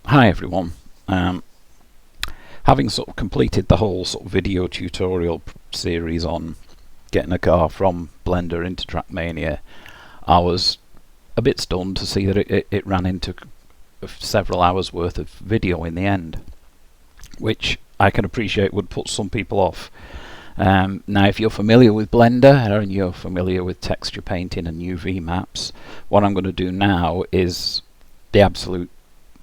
Hi everyone. Having sort of completed the whole sort of video tutorial series on getting a car from Blender into Trackmania, I was a bit stunned to see that it ran into several hours worth of video in the end, which I can appreciate would put some people off. Now if you're familiar with Blender and you're familiar with texture painting and UV maps, what I'm going to do now is the absolute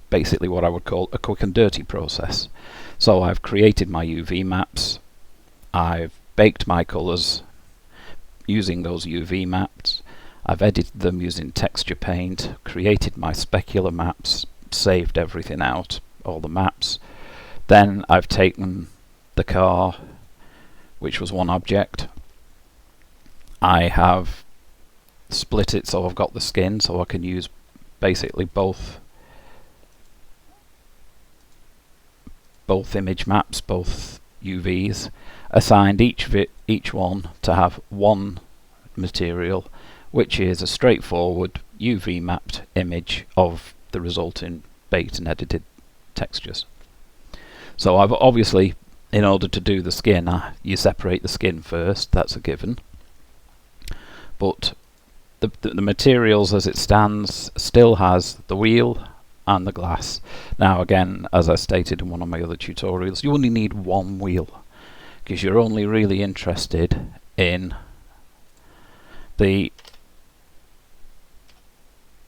basically what I would call a quick and dirty process. So I've created my UV maps, I've baked my colours using those UV maps, I've edited them using texture paint, created my specular maps, saved everything out, all the maps. Then I've taken the car, which was one object, I have split it so I've got the skin so I can use basically both image maps, both UVs, assigned each one to have one material, which is a straightforward UV mapped image of the resulting baked and edited textures. So I've obviously, in order to do the skin, you separate the skin first, that's a given. But the materials as it stands still has the wheel and the glass. Now again, as I stated in one of my other tutorials, you only need one wheel because you're only really interested in the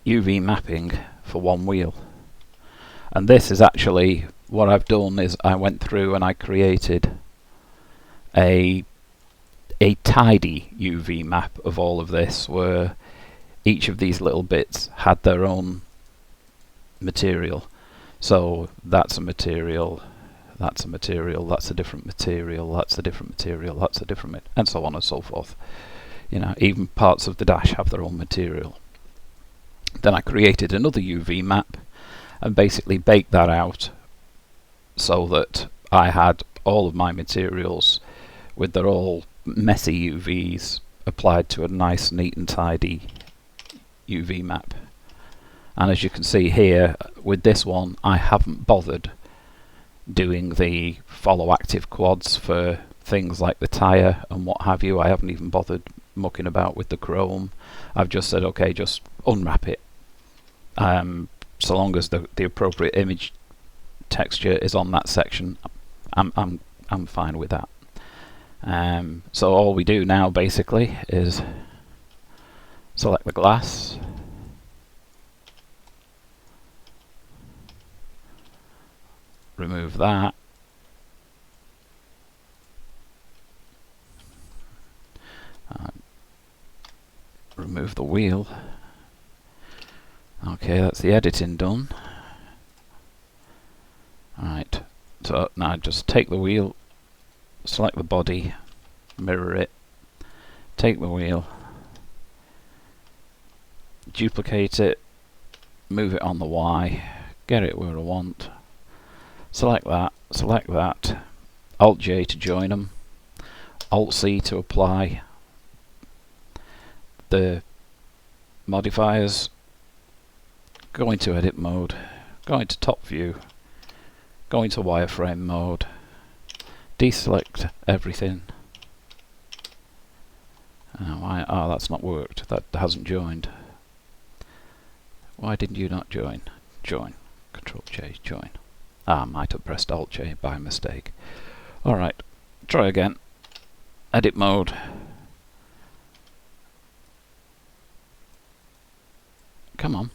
UV mapping for one wheel. And this is actually what I've done is I went through and I created a tidy UV map of all of this, where each of these little bits had their own material. So that's a material, that's a material, that's a different material, that's a different material, that's a different and so on and so forth. You know, even parts of the dash have their own material. Then I created another UV map and basically baked that out so that I had all of my materials with their all messy UVs applied to a nice, neat and tidy UV map. And as you can see here, with this one, I haven't bothered doing the follow active quads for things like the tyre and what have you. I haven't even bothered mucking about with the chrome. I've just said, okay, just unwrap it. So long as the appropriate image texture is on that section, I'm fine with that. So all we do now basically is select the glass, remove that, remove the wheel. Okay, that's the editing done. Right, so now just take the wheel, select the body, mirror it, take the wheel, duplicate it, move it on the Y, get it where I want, select that, Alt J to join them, Alt C to apply the modifiers, go into edit mode, go into top view, go into wireframe mode, deselect everything. Oh, that's not worked, that hasn't joined. Why didn't you not join? Join, Control J, join. I might have pressed Alt J by mistake. Alright, try again. Edit mode. Come on.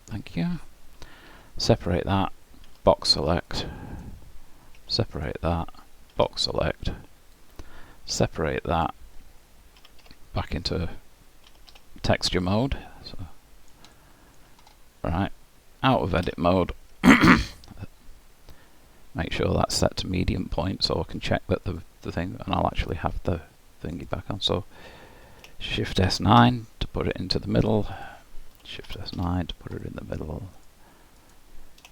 Thank you. Separate that, box select. Separate that, box select. Separate that, back into texture mode. So, right, out of edit mode. Make sure that's set to medium point so I can check that the thing, and I'll actually have the thingy back on. So Shift S9 to put it into the middle, Shift S9 to put it in the middle,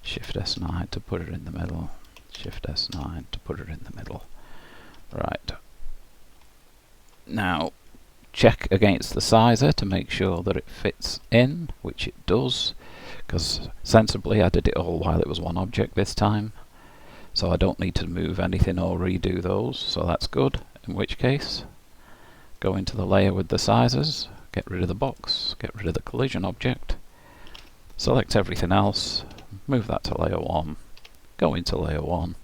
Shift S9 to put it in the middle, Shift S9 to put it in the middle. Right. Now check against the sizer to make sure that it fits in, which it does. because sensibly I did it all while it was one object this time, so I don't need to move anything or redo those, so that's good. In which case, go into the layer with the sizes, get rid of the box, get rid of the collision object, select everything else, move that to layer 1, go into layer 1,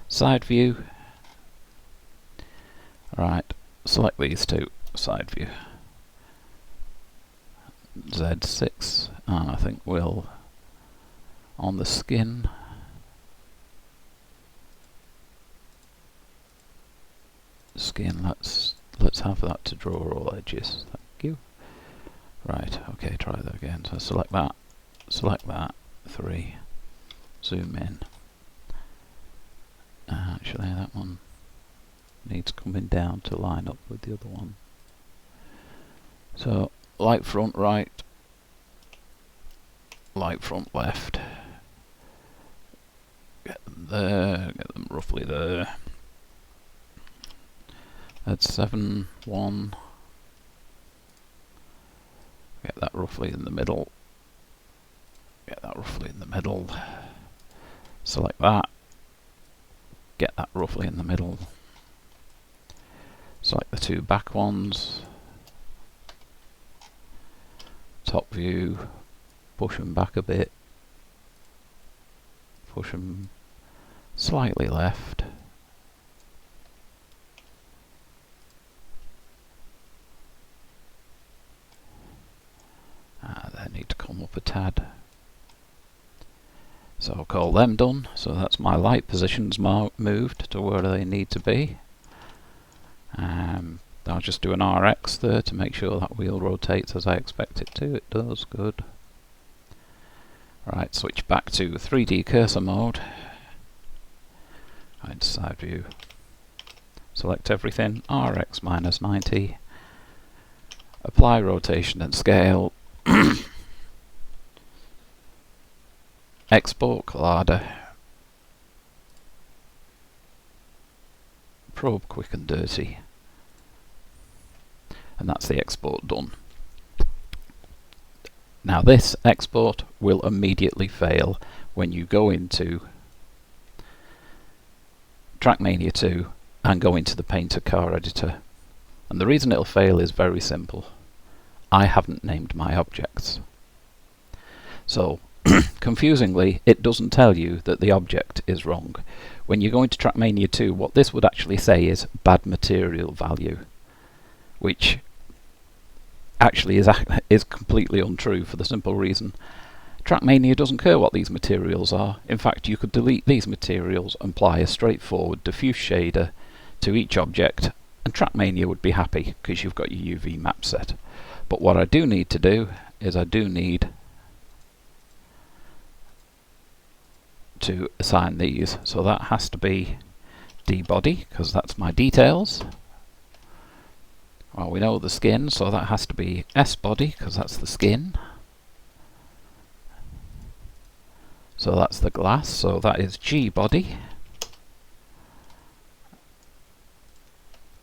side view, right, select these two, side view, Z6, and I think we'll, on the skin, let's have that to draw all edges, thank you. Right, okay, try that again. So select that, 3, zoom in. Actually that one needs coming down to line up with the other one. So light front right, light front left. Get them there, get them roughly there. That's 7, 1. Get that roughly in the middle. Get that roughly in the middle. Select that. Get that roughly in the middle. Select the two back ones. Top view. Push them back a bit. Push them slightly left. They need to come up a tad. So I'll call them done. So that's my light positions moved to where they need to be. I'll just do an RX there to make sure that wheel rotates as I expect it to. It does, good. Right, switch back to 3D cursor mode. Go into side view. Select everything, RX minus 90. Apply rotation and scale. Export collider. Probe QuickNDirty. And that's the export done. Now this export will immediately fail when you go into Trackmania 2 and go into the Painter car editor. And the reason it'll fail is very simple. I haven't named my objects. So, confusingly, it doesn't tell you that the object is wrong. When you go into Trackmania 2, what this would actually say is bad material value, which actually is completely untrue for the simple reason Trackmania doesn't care what these materials are. In fact, you could delete these materials and apply a straightforward diffuse shader to each object, and Trackmania would be happy because you've got your UV map set. But what I do need to do is I do need to assign these. So that has to be D body because that's my details. Well, we know the skin, so that has to be S body because that's the skin. So that's the glass, so that is G body.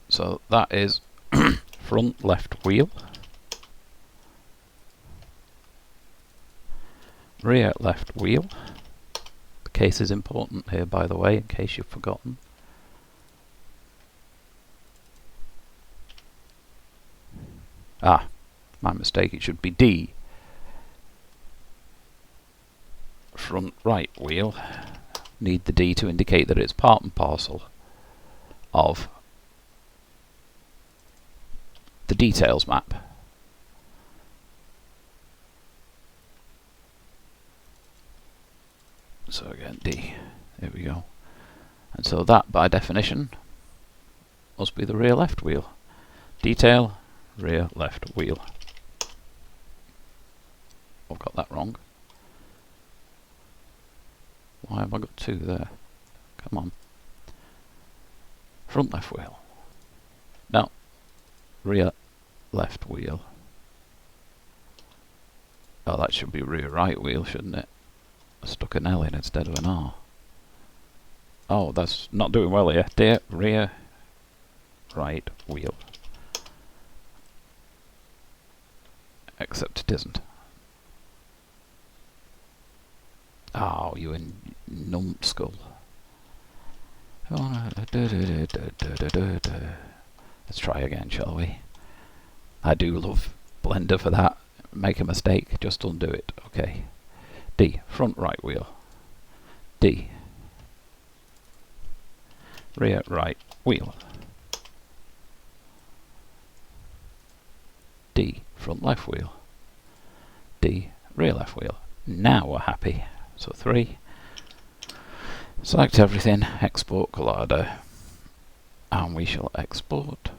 So that is front left wheel. Rear left wheel. The case is important here, by the way, in case you've forgotten. Ah, my mistake, it should be D. Front right wheel. Need the D to indicate that it's part and parcel of the details map. So again, D. There we go. And so that, by definition, must be the rear left wheel. Detail, rear left wheel. I've got that wrong. Why have I got two there? Come on. Front left wheel. No. Rear left wheel. Oh, that should be rear right wheel, shouldn't it? I stuck an L in instead of an R. Oh, that's not doing well here. Dear rear right wheel. Except it isn't. Oh, you numbskull. Let's try again, shall we? I do love Blender for that. Make a mistake, just undo it. Okay. D, front right wheel. D, rear right wheel. D, front left wheel. D, rear left wheel. Now we're happy. So 3. Select everything, export collider, and we shall export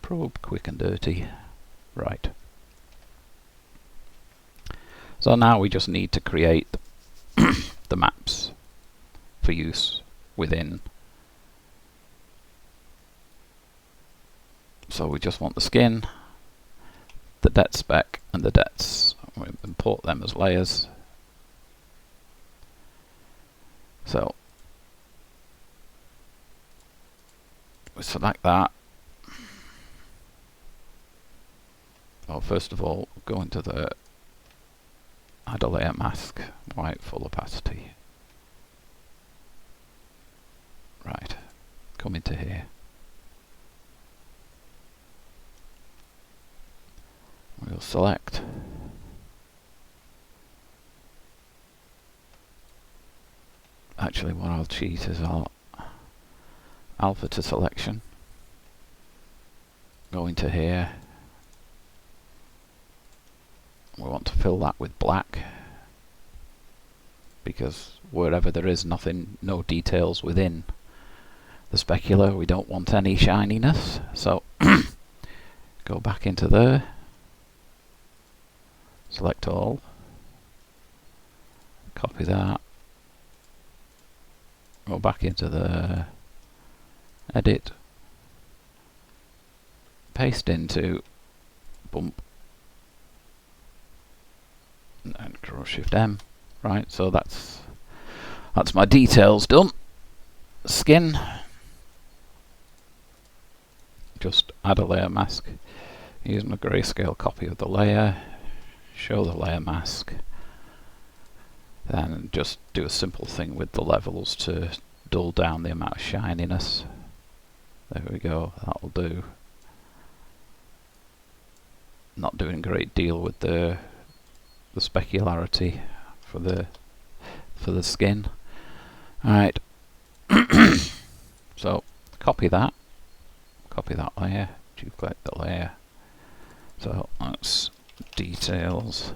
probe QuickNDirty. Right. So now we just need to create the maps for use within. So we just want the skin, the det spec, and the dets. We import them as layers. So we select that. Well, first of all, go into the add a layer mask, white full opacity. Right, come into here. We'll select actually what I'll cheat is I'll alpha to selection, go into here. We want to fill that with black because wherever there is nothing, no details within the specular, we don't want any shininess. So go back into there, select all, copy that, go back into the edit, paste into bump, and Control Shift M. Right, so that's my details done. Skin, just add a layer mask using a grayscale copy of the layer, show the layer mask, then just do a simple thing with the levels to dull down the amount of shininess. There we go, that'll do. Not doing a great deal with the specularity for the skin. Alright. So copy that layer, duplicate the layer. So that's details,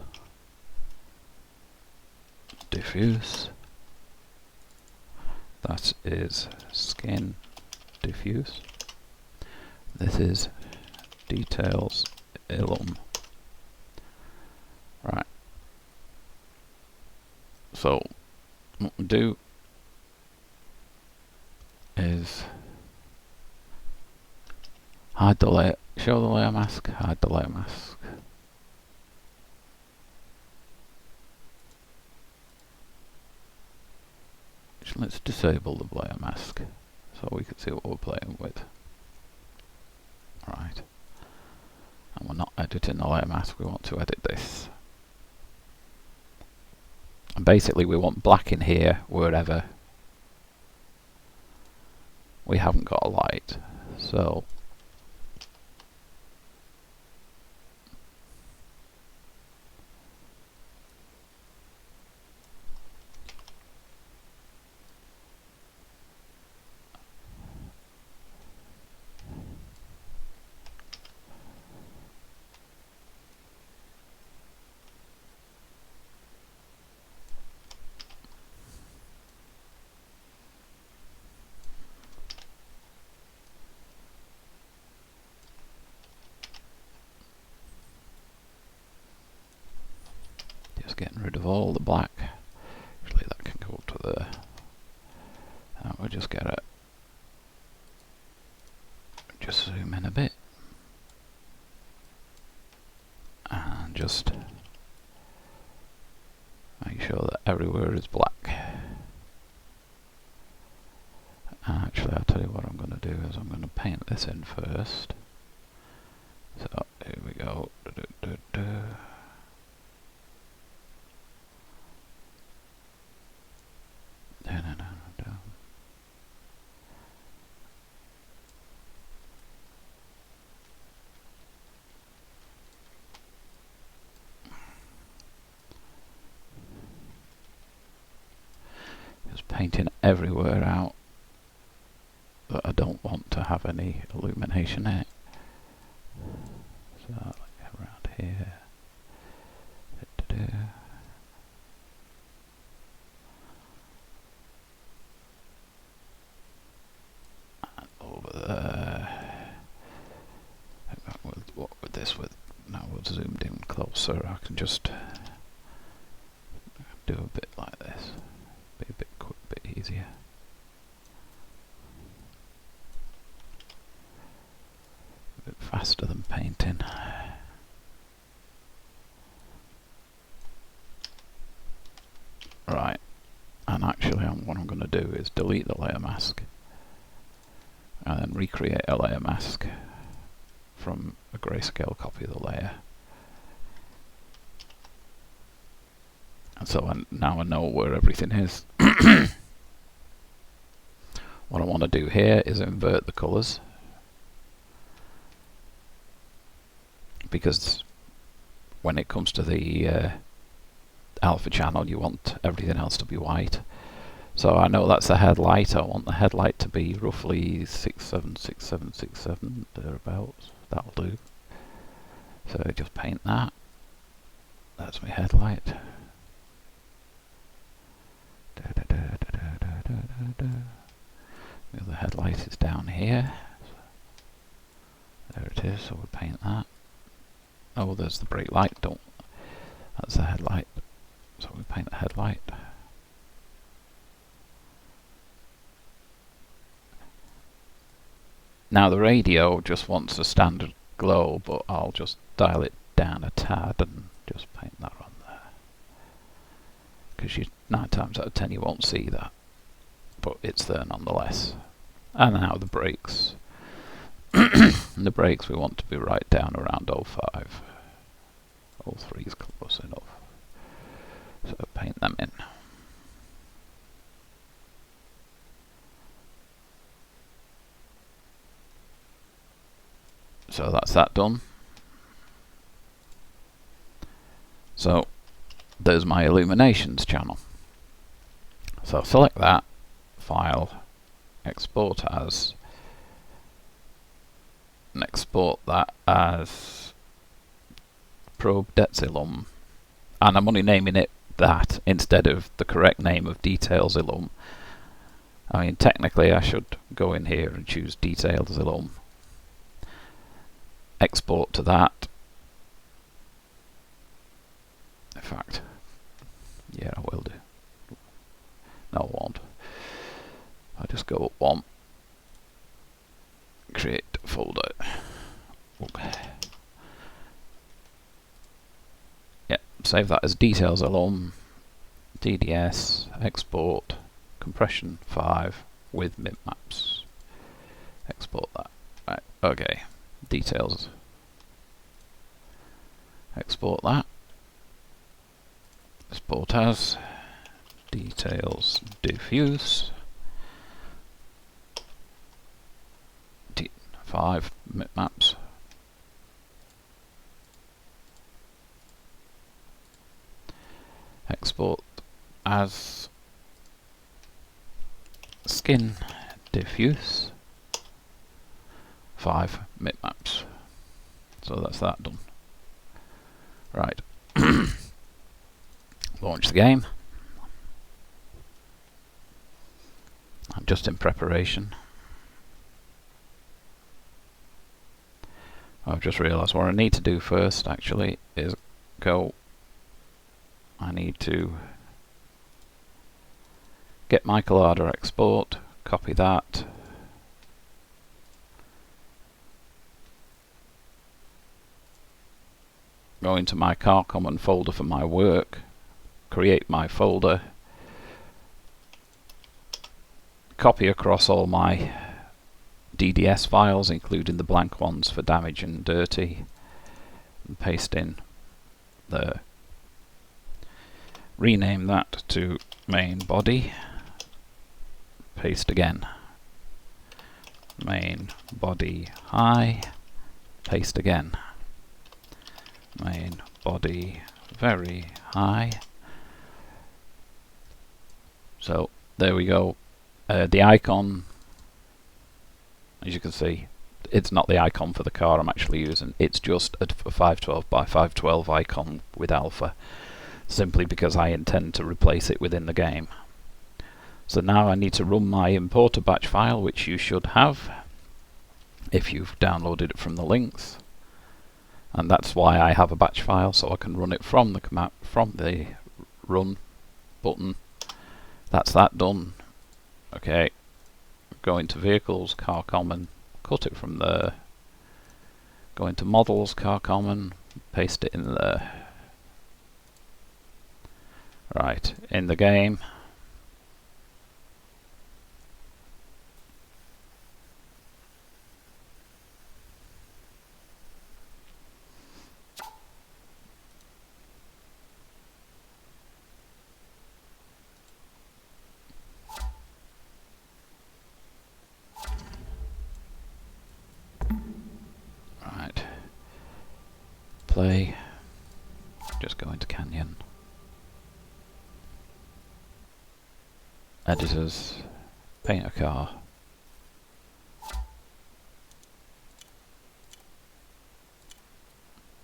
diffuse. That is skin diffuse. This is details illum. Right. So what we do is hide the layer, show the layer mask, hide the layer mask. Let's disable the layer mask so we can see what we're playing with. Right. And we're not editing the layer mask, we want to edit this. And basically we want black in here wherever we haven't got a light. So getting rid of all the black. Actually that can go to the, we'll just get it, just zoom in a bit and just make sure that everywhere is black. And actually I'll tell you what I'm going to do is I'm going to paint this in first. So here we go. painting everywhere out that I don't want to have any illumination in it. So around here. And over there. What with this? Now we're zoomed in closer. I can just do a bit like this. Be a bit quick, bit easier. A bit faster than painting. Right, and actually what I'm going to do is delete the layer mask and then recreate a layer mask from a grayscale copy of the layer. And so now I know where everything is. What I want to do here is invert the colours, because when it comes to the alpha channel you want everything else to be white. So I know that's the headlight. I want the headlight to be roughly 676767 thereabouts. That'll do. So I just paint that. That's my headlight. The other headlight is down here. There it is. So we'll paint that. Oh, there's the brake light. That's the headlight. So we paint the headlight. Now the radio just wants a standard glow, but I'll just dial it down a tad and just paint that on there. Because 9 times out of 10 you won't see that, but it's there nonetheless. And now the brakes. The brakes we want to be right down around 05. 03 is close enough. So paint them in. So that's that done. So there's my illuminations channel. So select that, file, export as, and export that as probe Detzilum. And I'm only naming it that instead of the correct name of details illum. I mean, technically I should go in here and choose details illum. Export to that. In fact, yeah, I will do. No, I won't. I'll just go up one. Create folder. Okay. Yeah, save that as details illum. DDS, export, compression 5 with mipmaps. Export that. Right, okay. Details. Export that. Export as details diffuse. 5 mipmaps. Export as skin diffuse. 5 mipmaps. So that's that done. Right. Launch the game. I'm just in preparation. I've just realised what I need to do first actually is I need to get my Collada export, copy that, go into my car common folder for my work, create my folder, copy across all my DDS files including the blank ones for damage and dirty, and paste in there. Rename that to main body, paste again, main body high, paste again, main body very high. So there we go. The icon, as you can see, it's not the icon for the car I'm actually using. It's just a 512 by 512 icon with alpha, simply because I intend to replace it within the game. So now I need to run my importer batch file, which you should have if you've downloaded it from the links. And that's why I have a batch file, so I can run it from the command, from the run button. That's that done. Okay, go into vehicles, car common, cut it from there. Go into models, car common, paste it in there. Right, in the game. Right, play, just go into Canyon. Editors, paint a car.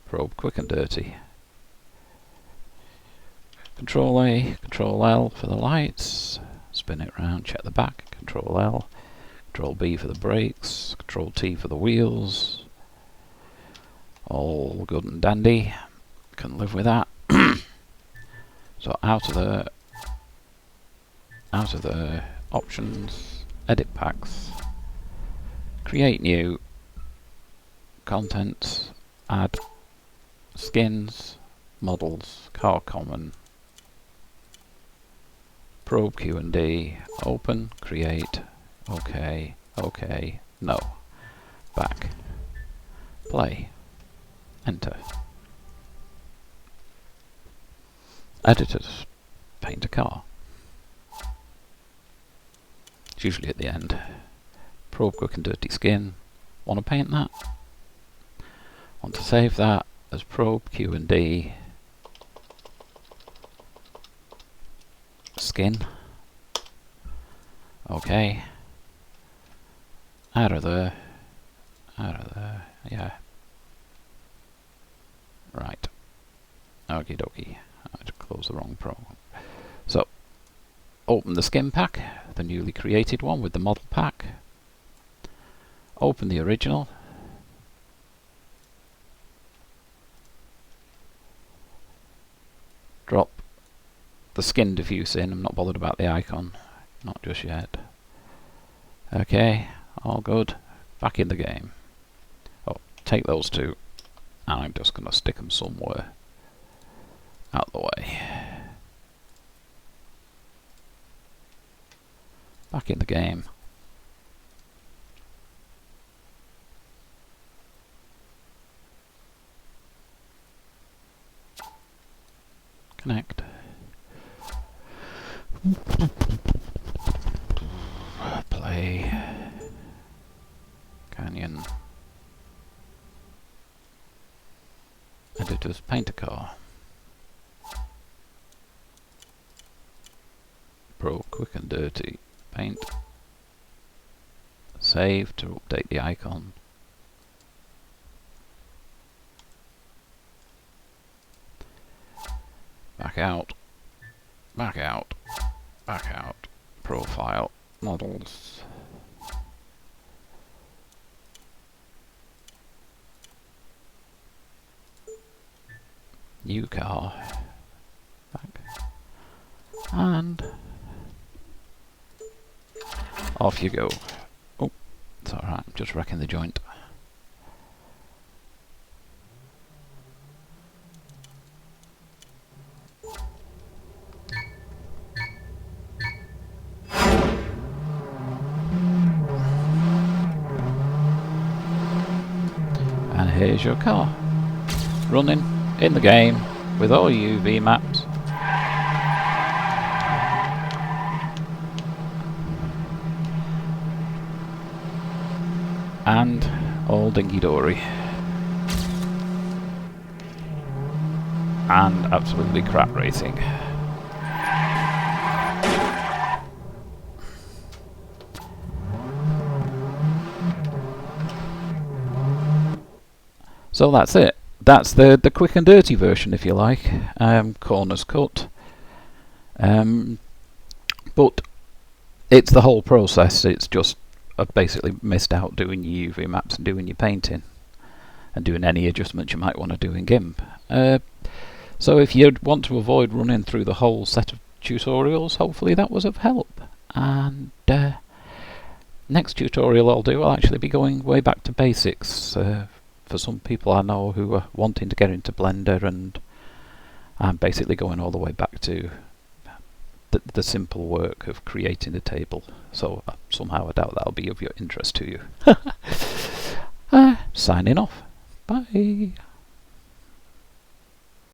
Probe QuickNDirty. Control A, Control L for the lights. Spin it round, check the back. Control L. Control B for the brakes. Control T for the wheels. All good and dandy. Can live with that. So out of the options, edit packs, create new, contents, add, skins, models, car common, probe Q&D, open, create, OK, OK, no, back, play, enter. Editors, paint a car. It's usually at the end. Probe QuickNDirty skin. Want to paint that? Want to save that as probe Q&D skin. Okay. Out of there. Yeah. Right. Okie dokie. I had to close the wrong program. So, open the skin pack, the newly created one with the model pack. Open the original. Drop the skin diffuse in. I'm not bothered about the icon. Not just yet. Okay, all good. Back in the game. Oh, take those two. And I'm just going to stick them somewhere out the way. Back in the game. Connect. Play. Canyon. Editors, paint a car. Pro, QuickNDirty, paint. Save to update the icon. Back out. Back out. Back out. Profile. Models. New car. Back. And off you go. Oh, it's alright, I'm just wrecking the joint. And here's your car. Running in the game with all UV maps. And all dingy-dory. And absolutely crap racing. So that's it. That's the quick and dirty version, if you like. Corners cut. But it's the whole process. It's just I've basically missed out doing your UV maps and doing your painting and doing any adjustments you might want to do in GIMP. So if you want to avoid running through the whole set of tutorials, hopefully that was of help. And next tutorial I'll actually be going way back to basics for some people I know who are wanting to get into Blender, and I'm basically going all the way back to the simple work of creating a table. So somehow I doubt that'll be of your interest to you. Signing off. Bye.